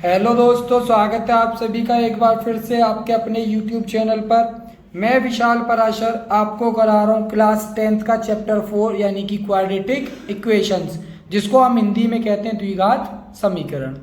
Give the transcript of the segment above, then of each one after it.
Hello दोस्तों, स्वागत है आप सभी का एक बार फिर से आपके अपने YouTube चैनल पर। मैं विशाल पराशर आपको करा रहा हूँ क्लास 10th का चैप्टर 4 यानी कि क्वाड्रेटिक इक्वेशंस, जिसको हम हिंदी में कहते हैं द्विघात समीकरण।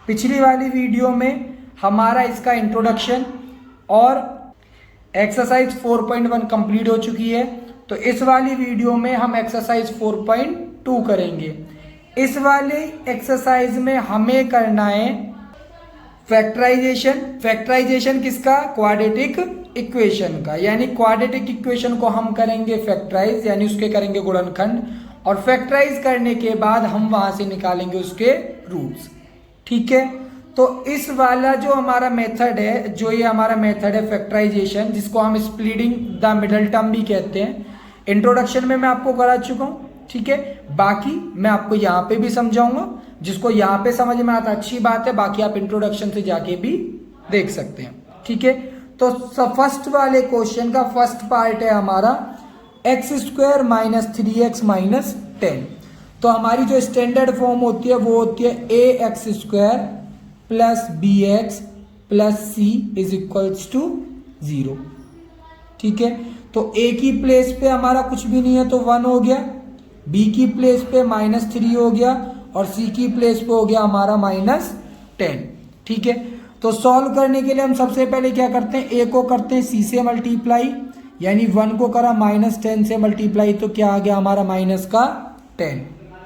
पिछली वाली वीडियो में हमारा इसका इंट्रोडक्शन और एक्सरसाइज 4.1 कंप्लीट हो चुकी है। तो इस वाली वीडियो में हम एक्सरसाइज 4.2 करेंगे। इस वाले एक्सरसाइज में हमें करना है फैक्टराइजेशन किसका? क्वाड्रेटिक इक्वेशन का। यानी क्वाड्रेटिक इक्वेशन को हम करेंगे फैक्टराइज, यानी उसके करेंगे गुणनखंड, और फैक्टराइज करने के बाद हम वहां से निकालेंगे उसके रूट्स। ठीक है, तो इस वाला जो हमारा मेथड है, जो ये हमारा मेथड है फैक्टराइजेशन, जिसको हम स्प्लिटिंग द मिडल टर्म भी कहते हैं, इंट्रोडक्शन में मैं आपको करा चुका हूं। ठीक है, बाकी मैं आपको यहाँ पे भी समझाऊंगा। जिसको यहाँ पे समझ में आता अच्छी बात है, बाकी आप इंट्रोडक्शन से जाके भी देख सकते हैं। ठीक है, तो फर्स्ट वाले क्वेश्चन का फर्स्ट पार्ट है हमारा x² माइनस 3x माइनस 10। तो हमारी जो स्टैंडर्ड फॉर्म होती है वो होती है ax² plus bx plus c is equals to 0। ठीक है, तो a की प्लेस पे हमारा कुछ भी नहीं है तो 1 हो गया, b की प्लेस पे -3 हो गया, और c की प्लेस पे हो गया हमारा -10। ठीक है, तो सॉल्व करने के लिए हम सबसे पहले क्या करते हैं, a को करते हैं c से मल्टीप्लाई, यानी 1 को करा -10 से मल्टीप्लाई, तो क्या आ गया हमारा -10।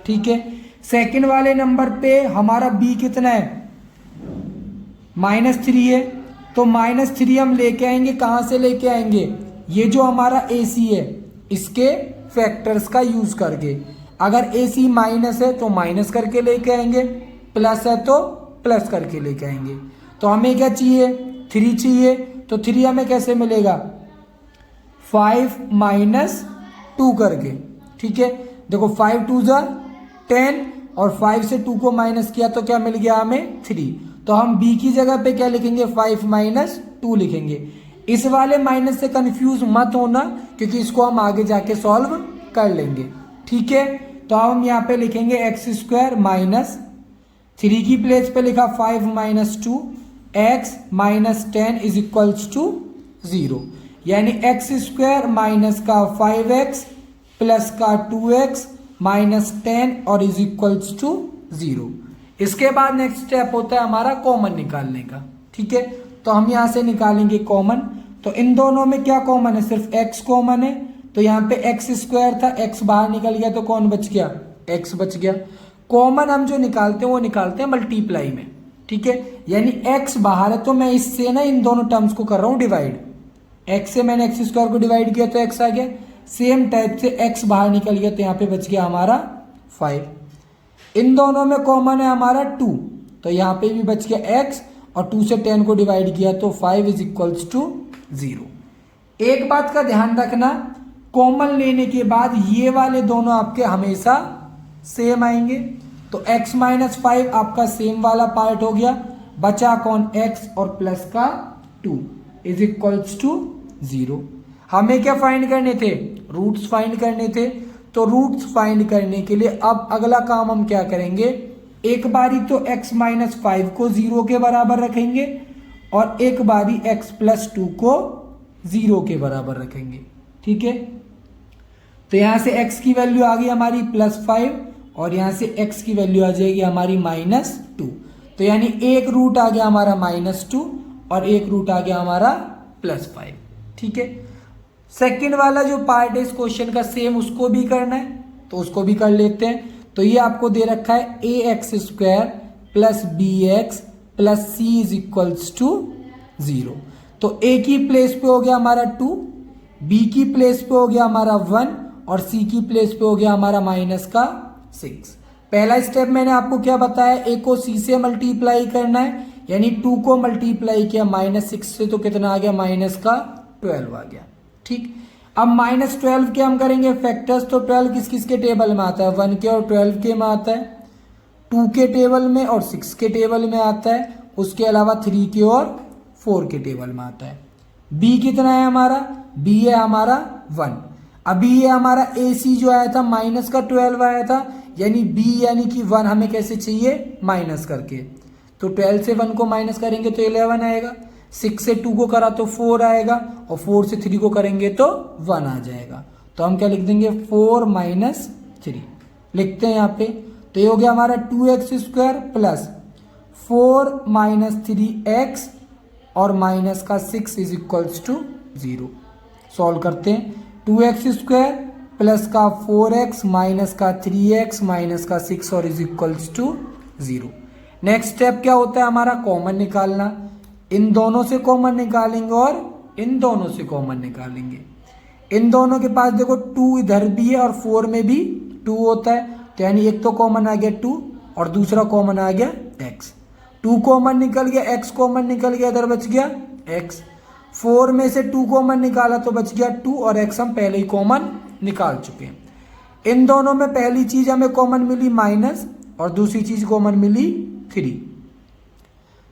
ठीक है, सेकंड वाले नंबर पे हमारा b कितना है, -3 है, तो -3 हम लेके आएंगे। कहां से लेके आएंगे? ये जो हमारा ac है इसके फैक्टर्स का यूज करके। अगर AC माइनस है तो माइनस करके लेके आएंगे, प्लस है तो प्लस करके लेके आएंगे। तो हमें क्या चाहिए? 3 चाहिए। तो 3 हमें कैसे मिलेगा? 5 माइनस 2 करके। ठीक है, देखो 5 2 जा 10, और 5 से 2 को माइनस किया तो क्या मिल गया हमें? 3। तो हम B की जगह पे क्या लिखेंगे? 5 माइनस 2 लिखेंगे। इस वाले माइनस से कंफ्यूज मत होना, क्योंकि इसको हम आगे जाके सॉल्व कर लेंगे। ठीक है, तो हम यहाँ पे लिखेंगे x² माइनस 3 की प्लेस पे लिखा 5 minus 2, x minus 10 is equals to 0। यानी x² माइनस का 5x प्लस का 2x माइनस 10 और इज इक्वल्स टू 0। इसके बाद नेक्स्ट स्टेप होता है हमारा कॉमन निकालने का। ठीक है, तो हम यहां से निकालेंगे कॉमन। तो इन दोनों में क्या कॉमन है? सिर्फ x कॉमन है, तो यहाँ पे x² था, x बाहर निकल गया तो कौन बच गया? x बच गया। कॉमन हम जो निकालते हैं वो निकालते हैं मल्टीप्लाई में। ठीक है, यानी x बाहर है तो मैं इससे ना इन दोनों टर्म्स को कर रहा हूं डिवाइड। x से मैंने x² को डिवाइड किया तो x आ गया। सेम टाइप से x बाहर निकल गया तो यहाँ पे बच गया हमारा 5। इन दोनों में कॉमन है हमारा 2, तो यहाँ पे भी बच गया x, और 2 से 10 को डिवाइड किया तो 5 इज इक्वल्स टू 0। एक बात का ध्यान रखना, कॉमन लेने के बाद ये वाले दोनों आपके हमेशा सेम आएंगे। तो x माइनस 5 आपका सेम वाला पार्ट हो गया, बचा कौन? x और प्लस का 2 इज इक्वल्स टू 0। हमें क्या फाइंड करने थे? रूट्स फाइंड करने थे। तो रूट्स फाइंड करने के लिए अब अगला काम हम क्या करेंगे, एक बारी तो x माइनस 5 को 0 के बराबर रखेंगे, और एक बारी x प्लस 2 को 0 के बराबर रखेंगे। ठीक है, तो यहां से x की वैल्यू आ गई हमारी +5, और यहां से x की वैल्यू आ जाएगी हमारी -2। तो यानी एक रूट आ गया हमारा -2 और एक रूट आ गया हमारा +5। ठीक है, सेकंड वाला जो पार्ट है इस क्वेश्चन का सेम उसको भी करना है, तो उसको भी कर लेते हैं। तो ये आपको दे रखा है ax² plus bx plus c is equals to 0। तो a की प्लेस पे हो गया हमारा 2, b की प्लेस पे हो गया हमारा 1, और c की प्लेस पे हो गया हमारा -6। पहला स्टेप मैंने आपको क्या बताया, a को c से मल्टीप्लाई करना है, यानी 2 को मल्टीप्लाई किया -6 से तो कितना आ गया? -12 आ गया। ठीक, अब -12 के हम करेंगे फैक्टर्स। तो 12 किस किस के टेबल में आता है? 1 के और 12 के में आता है, 2 के टेबल में और 6 के टेबल में आता है, उसके अलावा 3 के और 4 के टेबल में आता है। b कितना है हमारा? b है हमारा 1। अभी ये हमारा AC जो आया था -12 आया था, यानी b यानी कि 1 हमें कैसे चाहिए? माइनस करके। तो 12 से 1 को माइनस करेंगे तो 11 आएगा, 6 से 2 को करा तो 4 आएगा, और 4 से 3 को करेंगे तो 1 आ जाएगा। तो हम क्या लिख देंगे 4 माइनस 3 लिखते हैं यहाँ पे। तो ये हो गया हमारा 2x² प्लस 4 माइनस 3x और माइनस का 6 इज इक्वल्स टू 0। सॉल्व करते हैं, 2x² प्लस का 4x माइनस का 3x माइनस का 6 और is equals to 0। Next step क्या होता है हमारा, कॉमन निकालना। इन दोनों से कॉमन निकालेंगे और इन दोनों से कॉमन निकालेंगे। इन दोनों के पास देखो 2 इधर भी है और 4 में भी 2 होता है, तो यानी एक तो कॉमन आ गया 2 और दूसरा कॉमन आ गया x। 2 कॉमन निकल गया, x कॉमन निकल गया, इधर बच गया x। 4 में से 2 कॉमन निकाला तो बच गया 2 और x हम पहले ही कॉमन निकाल चुके हैं। इन दोनों में पहली चीज हमें कॉमन मिली माइनस और दूसरी चीज कॉमन मिली 3।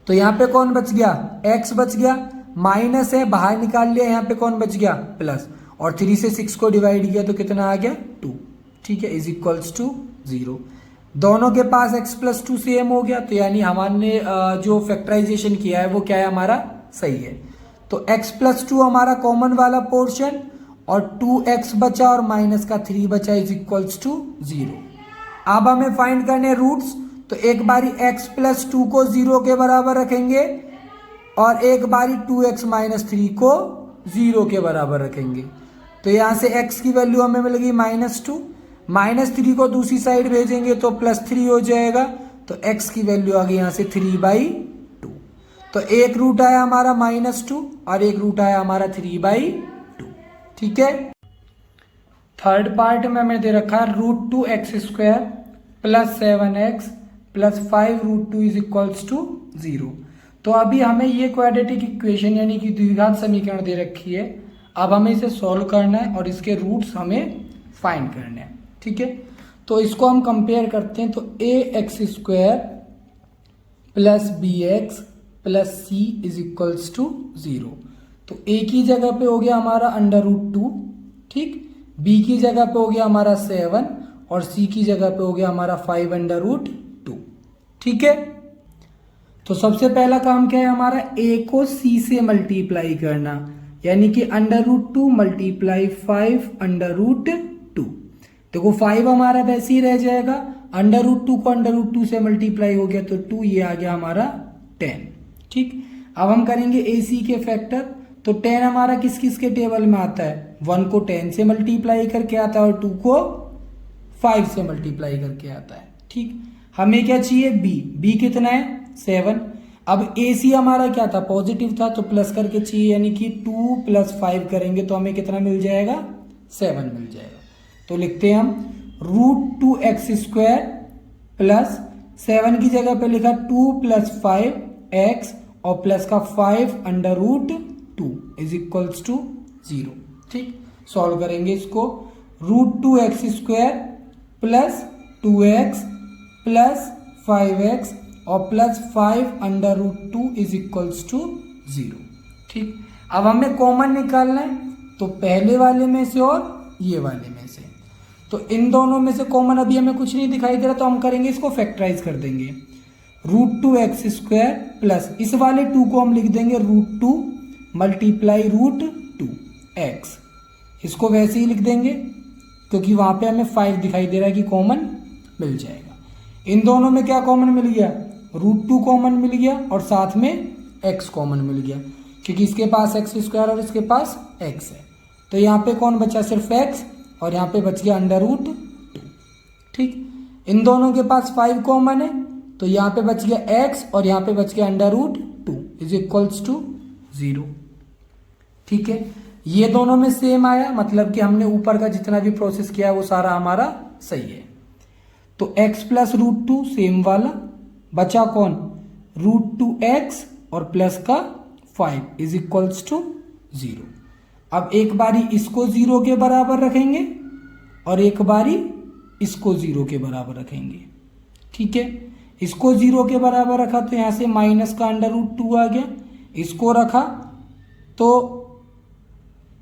तो यहाँ पे कौन बच गया, x बच गया, माइनस है बाहर निकाल लिया, यहाँ पे कौन बच गया प्लस, और 3 से 6 को डिवाइड किया तो कितना आ गया 2। ठीक है, इज इक्वल्स टू 0। दोनों के पास x प्लस 2 सेम हो गया, तो यानी हमने जो फैक्टराइजेशन किया है वो क्या है हमारा सही है। तो x प्लस 2 हमारा कॉमन वाला पोर्शन और 2x बचा और माइनस का 3 बचा इज इक्वल्स टू 0। अब हमें फाइंड करने रूट्स, तो एक बारी x प्लस 2 को 0 के बराबर रखेंगे और एक बारी 2x माइनस 3 को 0 के बराबर रखेंगे। तो यहाँ से x की वैल्यू हमें मिलेगी -2, -3 को दूसरी साइड भेजेंगे तो +3 हो जाएगा, तो x की वैल्यू आ गई यहाँ से 3/2। तो एक रूट आया हमारा -2 और एक रूट आया हमारा 3/2। ठीक है, थर्ड पार्ट में हमें दे रखा है √2x² plus 7x plus 5√2 is equals to 0। तो अभी हमें ये क्वाड्रेटिक इक्वेशन यानी कि द्विघात समीकरण दे रखी है। अब हमें इसे सॉल्व करना है और इसके रूट्स हमें फाइंड करने हैं। ठीक है, तो इसको हम कंपेयर करते हैं, तो ax² plus bx plus c is equals to 0। तो a की जगह पे हो गया हमारा √2, ठीक, b की जगह पे हो गया हमारा 7 और c की जगह पे हो गया हमारा 5√2। ठीक है, तो सबसे पहला काम क्या है हमारा, a को c से मल्टीप्लाई करना, यानी कि √2 मल्टीप्लाई 5√2। देखो 5 हमारा वैसे ही रह जाएगा, √2 को √2 से मल्टीप्लाई हो गया तो 2, ये आ गया हमारा 10। ठीक, अब हम करेंगे ac के फैक्टर, तो 10 हमारा किस किस के टेबल में आता है, 1 को 10 से मल्टीप्लाई करके आता है और 2 को 5 से मल्टीप्लाई करके आता है। ठीक, हमें क्या चाहिए b कितना है 7। अब ac हमारा क्या था, पॉजिटिव था, तो प्लस करके चाहिए, यानी कि 2 + 5 करेंगे तो हमें कितना मिल जाएगा 7 मिल जाएगा। तो लिखते हैं हम √2x² प्लस 7 की जगह पे लिखा 2 + 5x और प्लस का 5√2 इज इक्वल्स टू 0। ठीक, सॉल्व करेंगे इसको, √2x² plus 2x plus 5x और प्लस 5√2 इज इक्वल्स टू 0। ठीक, अब हमें कॉमन निकालना है, तो पहले वाले में से और ये वाले में से, तो इन दोनों में से कॉमन अभी हमें कुछ नहीं दिखाई दे रहा, तो हम करेंगे इसको फैक्टराइज कर देंगे। √2x² प्लस इस वाले 2 को हम लिख देंगे √2 मल्टीप्लाई √2x, इसको वैसे ही लिख देंगे क्योंकि वहां पे हमें 5 दिखाई दे रहा है कि कॉमन मिल जाएगा। इन दोनों में क्या कॉमन मिल गया, √2 कॉमन मिल गया और साथ में x कॉमन मिल गया, क्योंकि इसके पास x² और इसके पास x है, तो यहाँ पे कौन बचा, सिर्फ x, और यहाँ पे बच गया √2। ठीक, इन दोनों के पास 5 कॉमन है, तो यहाँ पे बच गया x और यहाँ पे बच गया √2 इज इक्वल्स टू 0। ठीक है, ये दोनों में सेम आया, मतलब कि हमने ऊपर का जितना भी प्रोसेस किया है वो सारा हमारा सही है। तो x प्लस √2 सेम वाला, बचा कौन √2x और प्लस का 5 इज इक्वल्स टू 0। अब एक बारी इसको 0 के बराबर रखेंगे और एक बारी इसको 0 के बराबर रखेंगे। ठीक है, इसको 0 के बराबर रखा तो यहाँ से माइनस का √2 आ गया, इसको रखा तो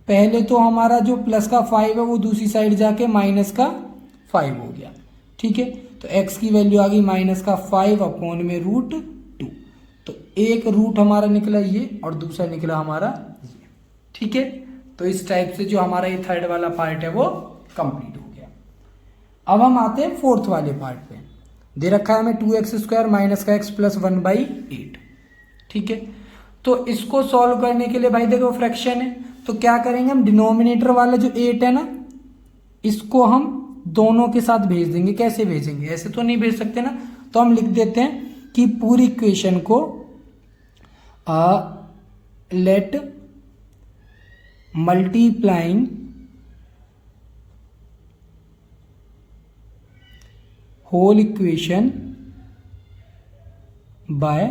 पहले तो हमारा जो प्लस का 5 है वो दूसरी साइड जाके माइनस का 5 हो गया। ठीक है, तो x की वैल्यू आ गई -5 अपॉन में √2। एक रूट हमारा निकला ये और दूसरा निकला हमारा ये। ठीक है, तो इस टाइप से जो हमारा ये थर्ड वाला पार्ट है वो कंप्लीट हो गया। अब हम आते हैं फोर्थ वाले पार्ट पे। दे रखा है हमें 2x² माइनस का x प्लस 1/8। ठीक है, तो इसको सॉल्व करने के लिए भाई देखो फ्रैक्शन है, तो क्या करेंगे हम, डिनोमिनेटर वाला जो 8 है ना, इसको हम दोनों के साथ भेज देंगे। कैसे भेजेंगे, ऐसे तो नहीं भेज सकते ना, तो हम लिख देते हैं कि पूरी इक्वेशन को let multiplying whole equation by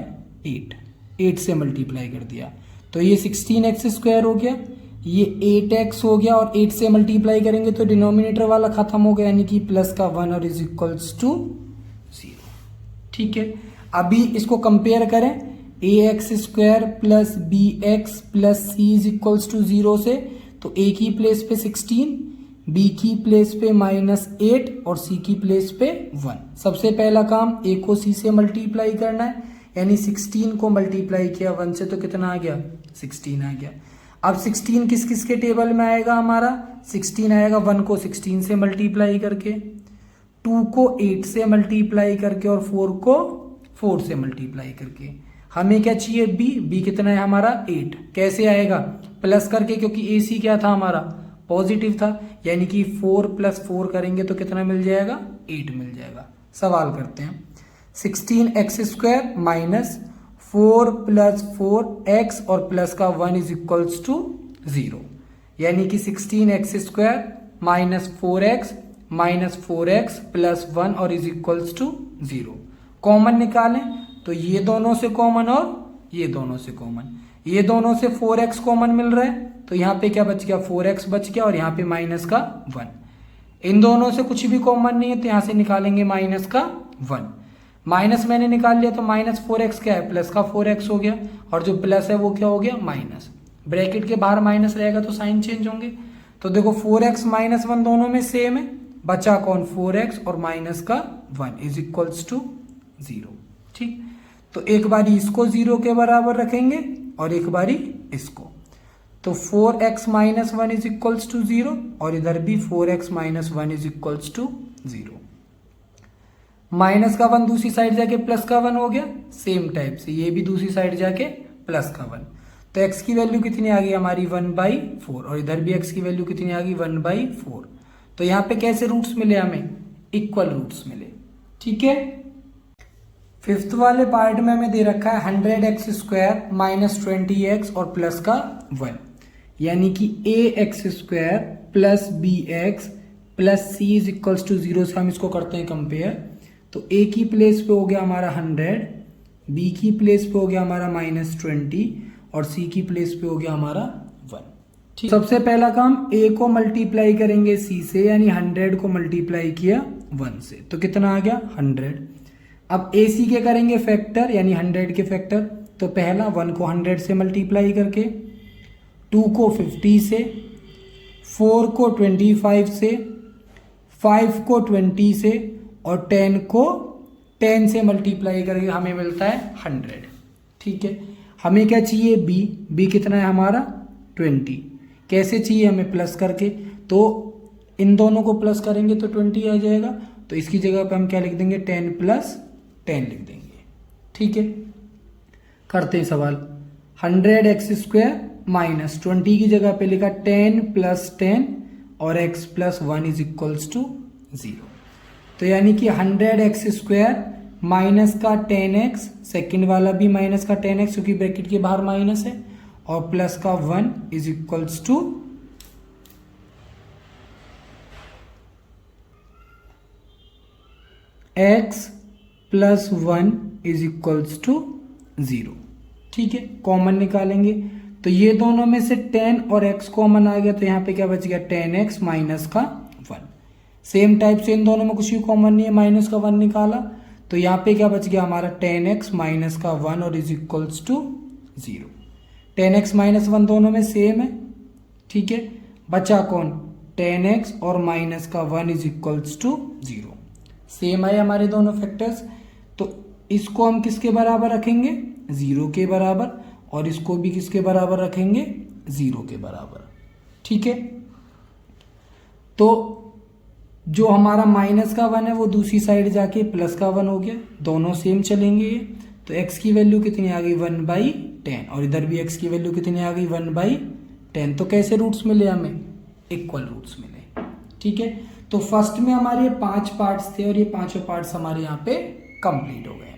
8 से मल्टीप्लाई कर दिया, तो ये 16x² हो गया, ये 8x हो गया, और 8 से मल्टीप्लाई करेंगे तो डिनोमिनेटर वाला खत्म हो गया, यानी कि प्लस का 1 और इज इक्वल्स टू 0। ठीक है, अभी इसको कंपेयर करें ax² plus bx plus c is equals to 0 से, तो a की प्लेस पे 16, b की प्लेस पे -8 और c की प्लेस पे 1। सबसे पहला काम a को c से मल्टीप्लाई करना है, यानी 16 को मल्टीप्लाई किया 1 से तो कितना आ गया, 16 आ गया। अब 16 किस किस के टेबल में आएगा हमारा, 16 आएगा 1 को 16 से मल्टीप्लाई करके, 2 को 8 से मल्टीप्लाई करके, और 4 को 4 से मल्टीप्लाई करके। हमें क्या चाहिए, b कितना है हमारा 8। कैसे आएगा, प्लस करके, क्योंकि ac क्या था हमारा, पॉजिटिव था, यानी कि 4 + 4 करेंगे तो कितना मिल जाएगा, 8 मिल जाएगा। सवाल करते हैं, 16x² माइनस 4 + 4x और प्लस का 1 इज इक्वल्स टू 0, यानी कि 16x² minus 4x minus 4x plus 1 और इज इक्वल्स टू 0। कॉमन निकालें तो ये दोनों से कॉमन और ये दोनों से कॉमन, ये दोनों से 4x कॉमन मिल रहा है, तो यहाँ पे क्या बच गया, 4x बच गया, और यहाँ पे माइनस का 1। इन दोनों से कुछ भी कॉमन नहीं है, तो यहाँ से निकालेंगे माइनस का 1। माइनस मैंने निकाल लिया, तो -4x क्या है, प्लस का 4x हो गया, और जो प्लस है वो क्या हो गया, माइनस। ब्रैकेट के बाहर माइनस रहेगा तो साइन चेंज होंगे, तो देखो 4x -1 दोनों में सेम है, बचा कौन, 4x और माइनस का 1 इज इक्वल्स टू 0। ठीक, तो एक बारी इसको 0 के बराबर रखेंगे और एक बारी इसको, तो 4x - 1 इज इक्वल्स टू 0, और इधर भी 4x - 1 is equals to 0। Minus का 1 दूसरी साइड जाके प्लस का 1 हो गया, सेम टाइप से ये भी दूसरी साइड जाके प्लस का 1, तो x की वैल्यू कितनी आ गई हमारी 1/4, और इधर भी x की वैल्यू कितनी आ गई 1/4। तो यहाँ पे कैसे रूट्स मिले हमें, इक्वल रूट्स मिले। ठीक है, फिफ्थ वाले पार्ट में हमें दे रखा है 100x² माइनस 20x और प्लस का 1, यानी कि ax² plus bx plus c is equals to 0 से हम इसको करते हैं कंपेयर। तो a की प्लेस पे हो गया हमारा 100, b की प्लेस पे हो गया हमारा -20 और c की प्लेस पे हो गया हमारा 1। ठीक, सबसे पहला काम a को मल्टीप्लाई करेंगे c से, यानी 100 को मल्टीप्लाई किया 1 से, तो कितना आ गया 100। अब ac के करेंगे फैक्टर, यानी 100 के फैक्टर, तो पहला 1 को 100 से मल्टीप्लाई करके, 2 को 50 से, 4 को 25 से, 5 को 20 से, और 10 को 10 से मल्टीप्लाई करके हमें मिलता है 100। ठीक है, हमें क्या चाहिए, b कितना है हमारा 20। कैसे चाहिए हमें, प्लस करके, तो इन दोनों को प्लस करेंगे तो 20 आ जाएगा, तो इसकी जगह पे हम क्या लिख देंगे, 10 + 10 लिख देंगे। ठीक है, करते हैं सवाल, 100x² माइनस 20 की जगह पे लिखा 10 + 10 और x + 1 इज इक्वल्स टू 0, तो यानी कि 100x² माइनस का 10x, सेकेंड वाला भी माइनस का 10x क्योंकि ब्रैकेट के बाहर माइनस है, और प्लस का 1 is equals to x + 1 is equals to 0। ठीक है, कॉमन निकालेंगे, तो ये दोनों में से 10 और x कॉमन आ गया, तो यहाँ पे क्या बच गया 10x माइनस का 1। सेम टाइप से इन दोनों में कुछ भी कॉमन नहीं है, माइनस का 1 निकाला, तो यहाँ पे क्या बच गया हमारा 10x माइनस का 1 और इज इक्वल्स टू 0। 10x - 1 दोनों में सेम है। ठीक है, बचा कौन, 10x और माइनस का 1 इज इक्वल्स टू 0। सेम है हमारे दोनों फैक्टर्स, तो इसको हम किसके बराबर रखेंगे, 0 के बराबर, और इसको भी किसके बराबर रखेंगे, 0 के बराबर। ठीक है, तो जो हमारा माइनस का 1 है वो दूसरी साइड जाके प्लस का 1 हो गया, दोनों सेम चलेंगे ये। तो x की वैल्यू कितनी आ गई, 1/10, और इधर भी x की वैल्यू कितनी आ गई, 1/10। तो कैसे रूट्स मिले हमें, इक्वल रूट्स मिले। ठीक है, तो फर्स्ट में हमारे 5 पार्ट्स थे और ये पांचों पार्ट्स हमारे यहाँ पे कंप्लीट हो गए।